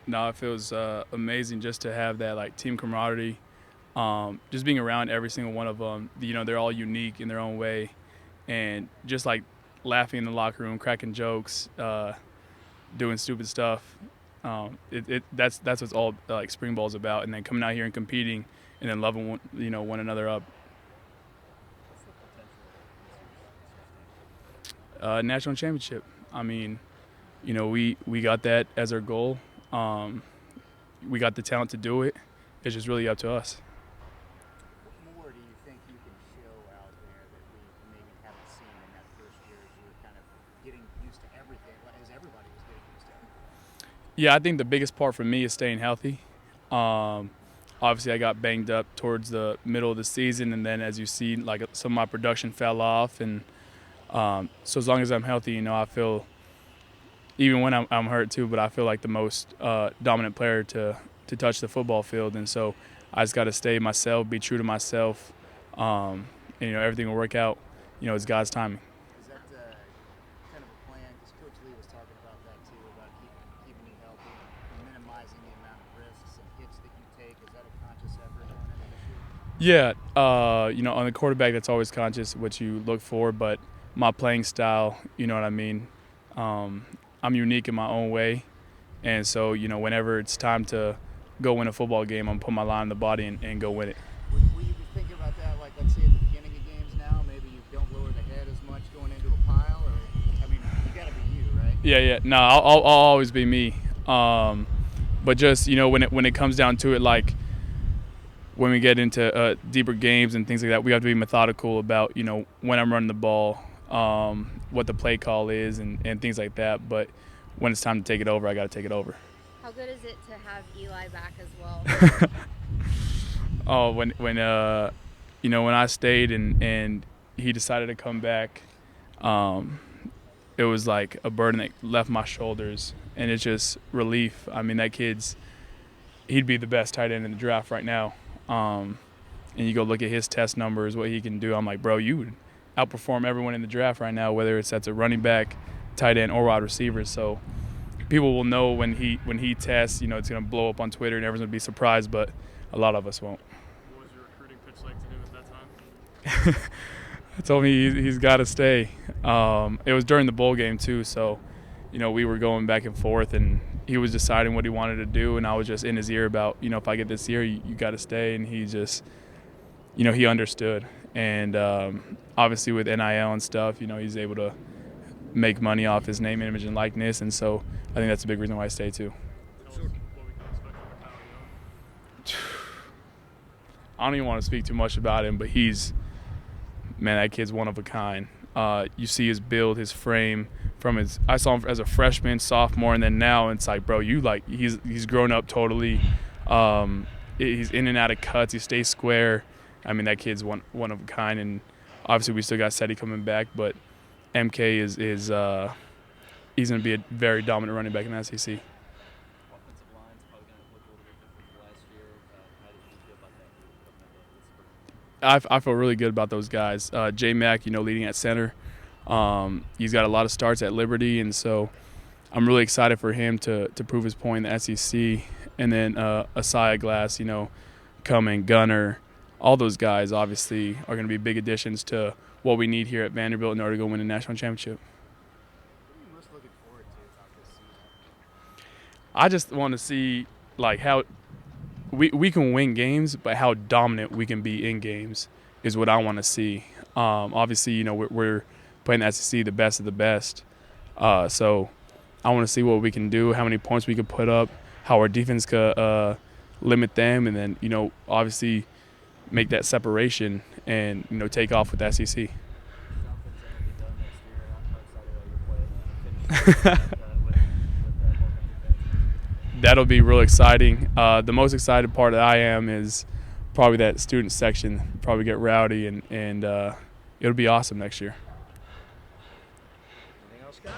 No, it feels amazing just to have that like team camaraderie. Just being around every single one of them. They're all unique in their own way, and just like laughing in the locker room, cracking jokes, doing stupid stuff. That's what's all like spring ball's about, and then coming out here and competing, and then loving one another up. National championship. I mean, we got that as our goal. We got the talent to do it. It's just really up to us. What more do you think you can show out there that we maybe haven't seen in that first year as you were kind of getting used to everything, as everybody was getting used to everything? Yeah, I think the biggest part for me is staying healthy. Obviously, I got banged up towards the middle of the season, and then as you see, like some of my production fell off, and so as long as I'm healthy, I feel, even when I'm hurt too, but I feel like the most dominant player to touch the football field, and so I just got to stay myself, be true to myself, and everything will work out. It's God's timing. Is that kind of a plan? Because Coach Lee was talking about that too, about keeping you healthy and minimizing the amount of risks and hits that you take. Is that a conscious effort going into this year? Yeah, on the quarterback, that's always conscious what you look for, but my playing style, you know what I mean. I'm unique in my own way, and so whenever it's time to go win a football game, I'm put my line on the body and go win it. Will you be thinking about that, like let's say at the beginning of games now, maybe you don't lower the head as much going into a pile, or I mean, you got to be you, right? Yeah. No, I'll always be me. But just when it comes down to it, like when we get into deeper games and things like that, we have to be methodical about when I'm running the ball, what the play call is, and things like that. But when it's time to take it over, I got to take it over. How good is it to have Eli back as well? Oh, when I stayed and he decided to come back, it was like a burden that left my shoulders, and it's just relief. I mean, he'd be the best tight end in the draft right now. And you go look at his test numbers, what he can do. I'm like, bro, you would outperform everyone in the draft right now, whether it's a running back, tight end, or wide receiver. So people will know when he tests. It's going to blow up on Twitter, and everyone's going to be surprised, but a lot of us won't. What was your recruiting pitch like to him at that time? I told me he's got to stay. It was during the bowl game too, so we were going back and forth, and he was deciding what he wanted to do, and I was just in his ear about if I get this year, you got to stay, and he just he understood, and obviously with NIL and stuff, he's able to make money off his name, image, and likeness, and so I think that's a big reason why I stay too. I don't even want to speak too much about him, but that kid's one of a kind. You see his build, his frame I saw him as a freshman, sophomore, and then now it's like, bro, he's grown up totally. He's in and out of cuts. He stays square. I mean, that kid's one of a kind, and obviously we still got Seti coming back, but MK is he's going to be a very dominant running back in the SEC. Offensive line's probably going to look a little bit different from last year. How did you feel about that group? I feel really good about those guys. J Mac, leading at center. He's got a lot of starts at Liberty, and so I'm really excited for him to prove his point in the SEC. And then Asaya Glass, coming, Gunner, all those guys obviously are going to be big additions to what we need here at Vanderbilt in order to go win a national championship. What are you most looking forward to about this season? I just want to see like how we can win games, but how dominant we can be in games is what I want to see. Obviously, we're playing the SEC, the best of the best. So I want to see what we can do, how many points we can put up, how our defense could limit them, and then, obviously make that separation and, take off with the SEC. That'll be real exciting. The most excited part that I am is probably that student section, probably get rowdy, and it'll be awesome next year. Anything else, guys?